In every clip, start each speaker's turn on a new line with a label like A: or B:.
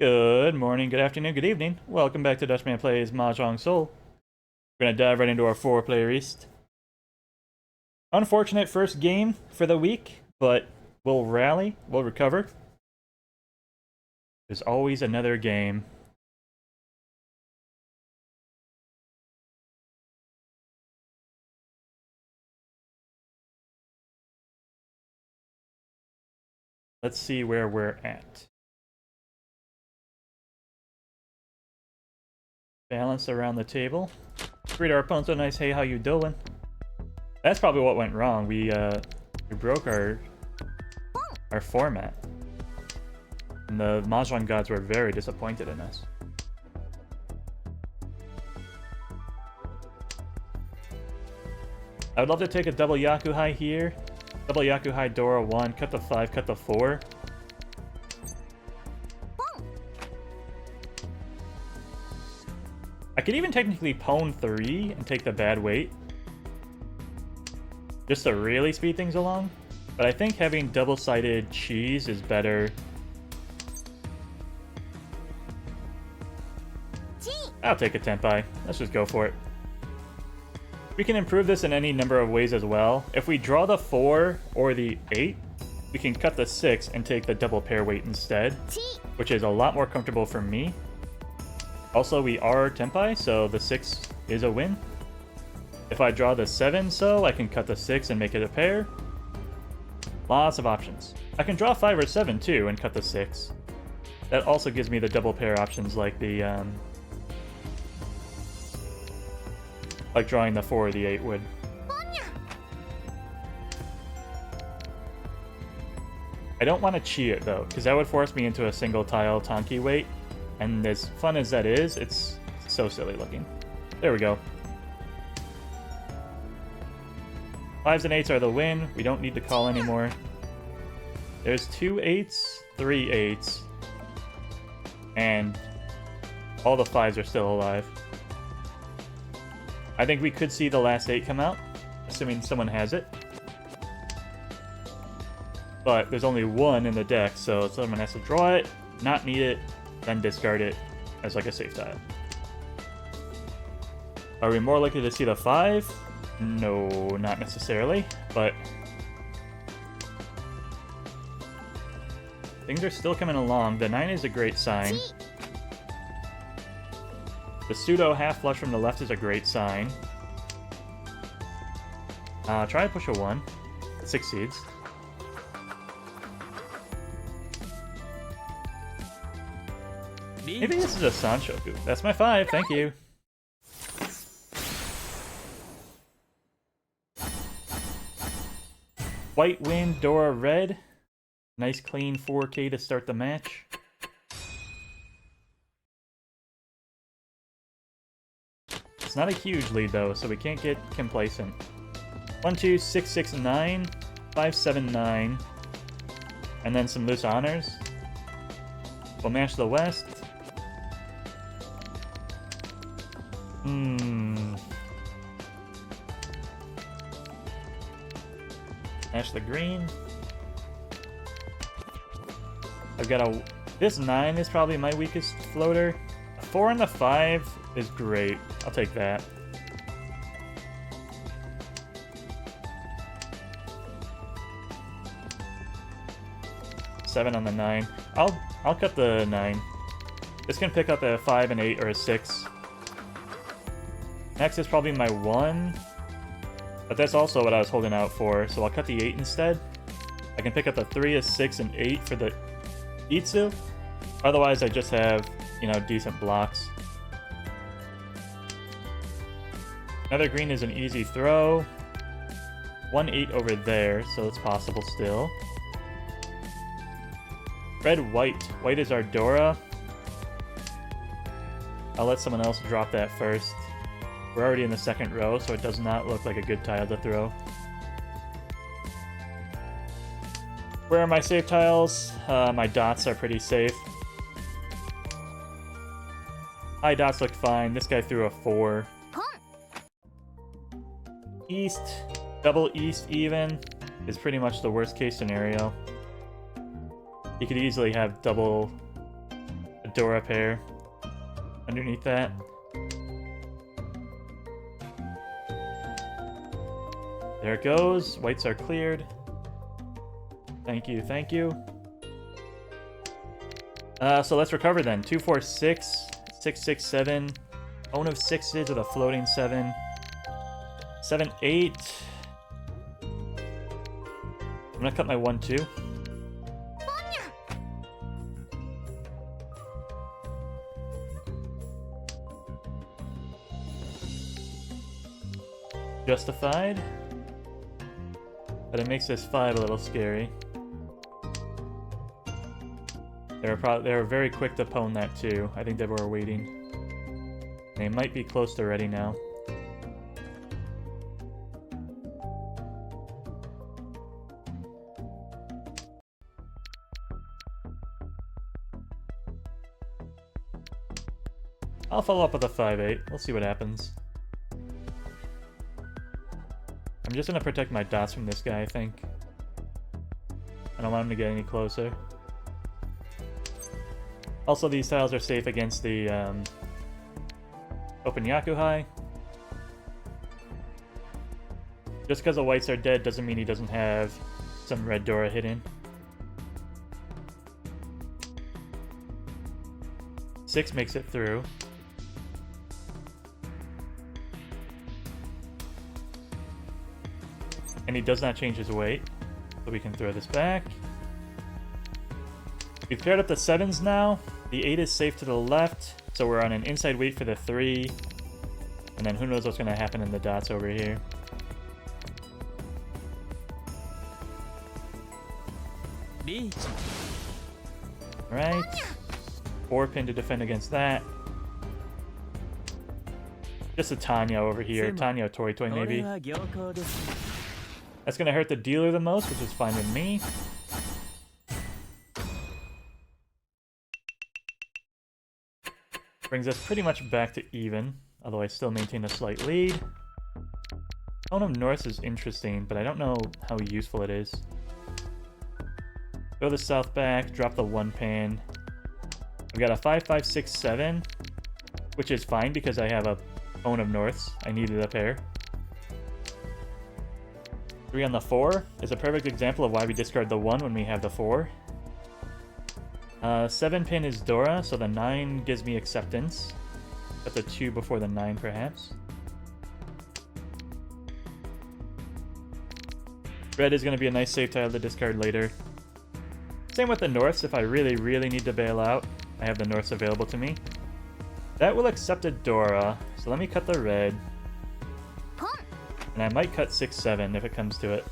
A: Good morning, good afternoon, good evening. Welcome back to Dutchman Plays Mahjong Soul. We're gonna dive right into our 4-player East. Unfortunate first game for the week, but we'll rally, we'll recover. There's always another game. Let's see where we're at. Balance around the table. Greet our opponents a nice hey, how you doing? That's probably what went wrong. We broke our format. And the Mahjong gods were very disappointed in us. I would love to take a double Yakuhai here. Double Yakuhai Dora 1, cut the 5, cut the 4. I could even technically pwn 3 and take the bad weight, just to really speed things along. But I think having double-sided cheese is better. I'll take a tenpai. Let's just go for it. We can improve this in any number of ways as well. If we draw the 4 or the 8, we can cut the 6 and take the double pair weight instead, which is a lot more comfortable for me. Also, we are tenpai, so the 6 is a win. If I draw the 7, so I can cut the 6 and make it a pair. Lots of options. I can draw 5 or 7 too and cut the 6. That also gives me the double pair options like the like drawing the 4 or the 8 would. I don't want to cheat it though, because that would force me into a single tile Tonki weight. And as fun as that is, it's so silly looking. There we go. 5s and 8s are the win. We don't need to call anymore. There's 2 8s, 3 8s, and all the 5s are still alive. I think we could see the last 8 come out, assuming someone has it. But there's only 1 in the deck, so someone has to draw it, not need it, then discard it as like a safe tile. Are we more likely to see the 5? No, not necessarily, but things are still coming along. The 9 is a great sign. The pseudo half flush from the left is a great sign. Try to push a 1. It succeeds. Maybe this is a Sanshoku. That's my 5, thank you. White win, Dora red. Nice clean 4K to start the match. It's not a huge lead though, so we can't get complacent. 1, 2, 6, 6, 9, 5, 7, 9, and then some loose honors. We'll match the west. Match the green. I've got a... This 9 is probably my weakest floater. A 4 and the 5 is great. I'll take that. Seven on the 9. I'll cut the 9. This can pick up a 5 and 8 or a 6. Next is probably my 1. But that's also what I was holding out for, so I'll cut the 8 instead. I can pick up a 3, a 6, and 8 for the Itsu. Otherwise, I just have, you know, decent blocks. Another green is an easy throw. 1 8 over there, so it's possible still. Red, white. White is our Dora. I'll let someone else drop that first. We're already in the second row, so it does not look like a good tile to throw. Where are my safe tiles? My dots are pretty safe. High dots look fine. This guy threw a 4. East, double east even, is pretty much the worst case scenario. He could easily have a Dora pair underneath that. There it goes. Whites are cleared. Thank you, thank you. So let's recover then. 2, 4, 6, 6, 6, 7. Own of 6s with a floating 7. 7, 8. I'm gonna cut my 1, 2. Justified. But it makes this 5 a little scary. They were very quick to pwn that too. I think they were waiting. They might be close to ready now. I'll follow up with a 5-8. We'll see what happens. I'm just gonna protect my dots from this guy, I think. I don't want him to get any closer. Also, these tiles are safe against the open Yakuhai. Just because the whites are dead doesn't mean he doesn't have some red Dora hidden. 6 makes it through. And he does not change his weight, so we can throw this back. We've paired up the 7s now. The 8 is safe to the left, so we're on an inside weight for the 3. And then who knows what's going to happen in the dots over here. Alright. 4 pin to defend against that. Just a Tanya over here. Tanya or Toy Toy maybe. That's going to hurt the dealer the most, which is fine with me. Brings us pretty much back to even, although I still maintain a slight lead. Tone of North is interesting, but I don't know how useful it is. Go the south back, drop the 1 pan. I've got a 5, 5, 6, 7, which is fine because I have a Own of Norths. I needed a pair. 3 on the 4 is a perfect example of why we discard the 1 when we have the 4. 7 pin is Dora, so the 9 gives me acceptance. Put the 2 before the 9, perhaps. Red is going to be a nice save tile to discard later. Same with the Norths. If I really, really need to bail out, I have the Norths available to me. That will accept a Dora, so let me cut the red. And I might cut 6, 7 if it comes to it.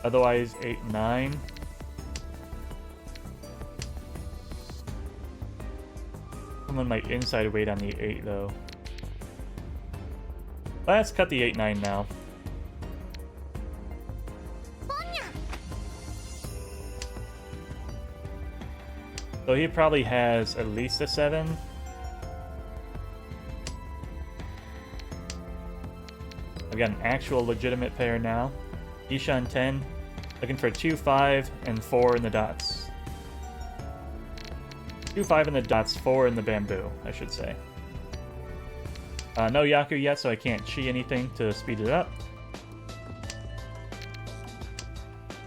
A: Otherwise, 8, 9. Someone might inside weight on the 8 though. Let's cut the 8, 9 now. So he probably has at least a 7. I've got an actual legitimate pair now. Ishan 10, looking for 2, 5, and 4 in the dots. 2, 5 in the dots, 4 in the bamboo, I should say. No Yaku yet, so I can't chi anything to speed it up.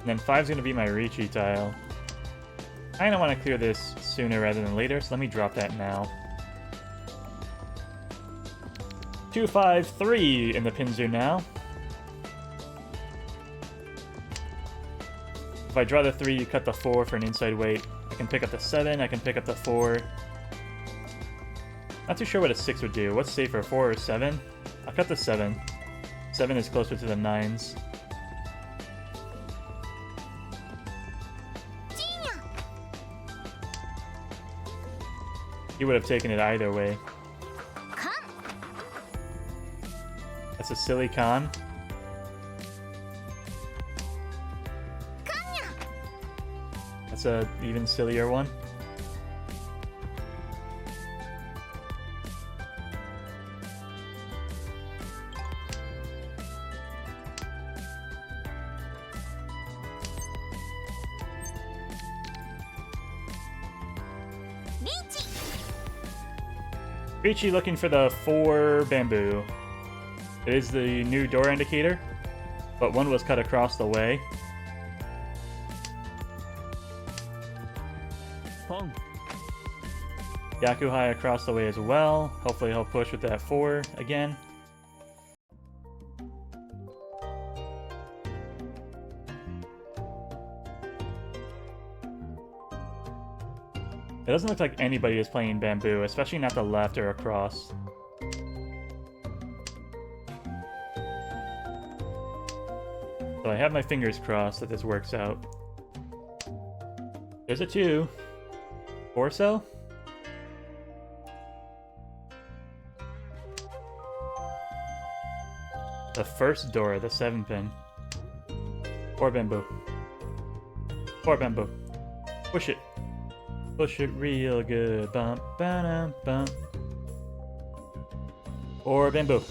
A: And then 5 is going to be my Richi tile. I kind of want to clear this sooner rather than later, so let me drop that now. 2, 5, 3 in the Pinzu now. If I draw the 3, you cut the 4 for an inside weight. I can pick up the 7, I can pick up the 4. Not too sure what a 6 would do. What's safer, 4 or 7? I'll cut the 7. 7 is closer to the 9s. He would have taken it either way. That's a silly con. That's a even sillier one. Richie looking for the 4 bamboo. It is the new door indicator, but one was cut across the way. Yakuhai across the way as well. Hopefully he'll push with that 4 again. It doesn't look like anybody is playing bamboo, especially not the left or across. So I have my fingers crossed that this works out. There's a 2. 4 so? The first door, the 7-pin. 4 bamboo. 4 bamboo. Push it. Push it real good. Bump, ba-dum, bump. 4 bamboo.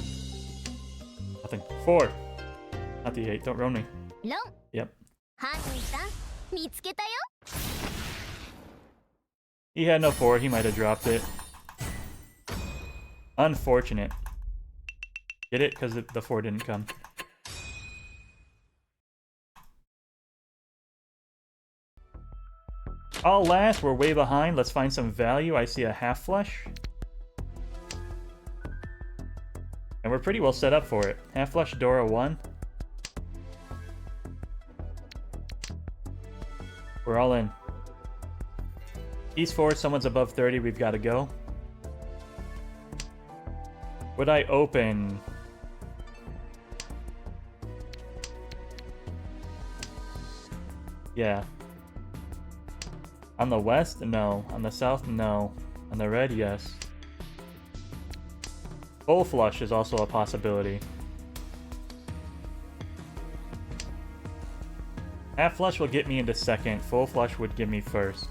A: Nothing. 4. Not the 8. Don't roll me. Yep. He had no 4. He might have dropped it. Unfortunate. Get it? Because the 4 didn't come. All last, we're way behind. Let's find some value. I see a half flush. And we're pretty well set up for it. Half flush, Dora 1. We're all in. East 4, someone's above 30. We've got to go. Would I open? Yeah. On the west? No. On the south? No. On the red? Yes. Full flush is also a possibility. Half flush will get me into second. Full flush would give me first.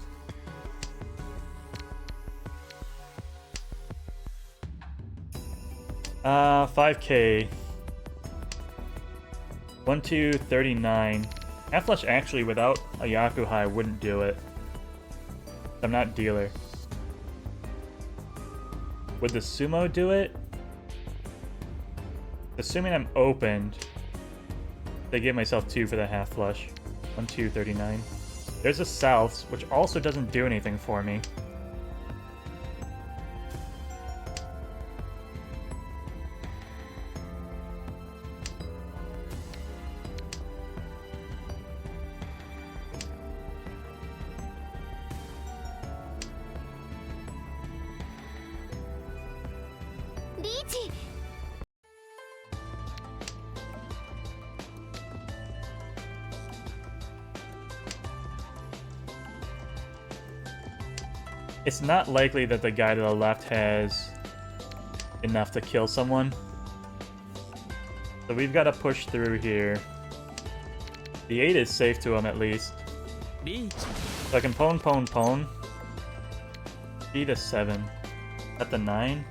A: $5K. 1, 2, 39. Half flush actually without a Yakuhai wouldn't do it. I'm not dealer. Would the sumo do it? Assuming I'm opened, I give myself 2 for the half flush. 1, 2, 39. There's a south, which also doesn't do anything for me. It's not likely that the guy to the left has enough to kill someone. So we've got to push through here. The 8 is safe to him at least. So I can pwn. B to 7. At the 9.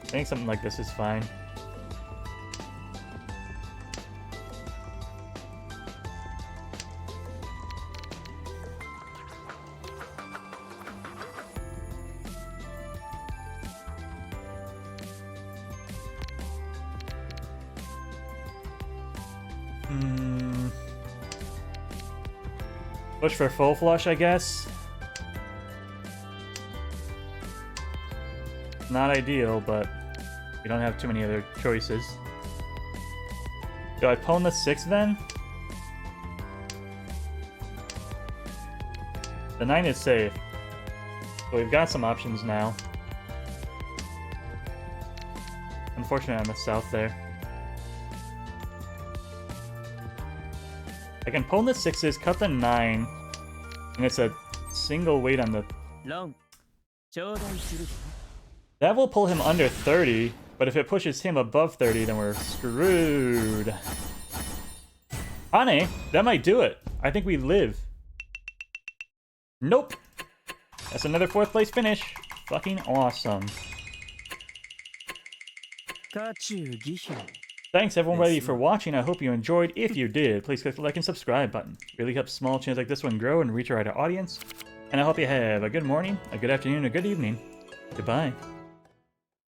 A: I think something like this is fine. Push for full flush, I guess. Not ideal, but we don't have too many other choices. Do I pwn the 6 then? The 9 is safe. So we've got some options now. Unfortunately on the south there. I can pwn the 6s, cut the 9, and it's a single weight on the... That will pull him under 30, but if it pushes him above 30, then we're screwed. Hane, that might do it. I think we live. Nope. That's another 4th place finish. Fucking awesome. Thanks everybody for watching. I hope you enjoyed. If you did, please click the like and subscribe button. It really helps small channels like this one grow and reach a wider audience. And I hope you have a good morning, a good afternoon, a good evening. Goodbye.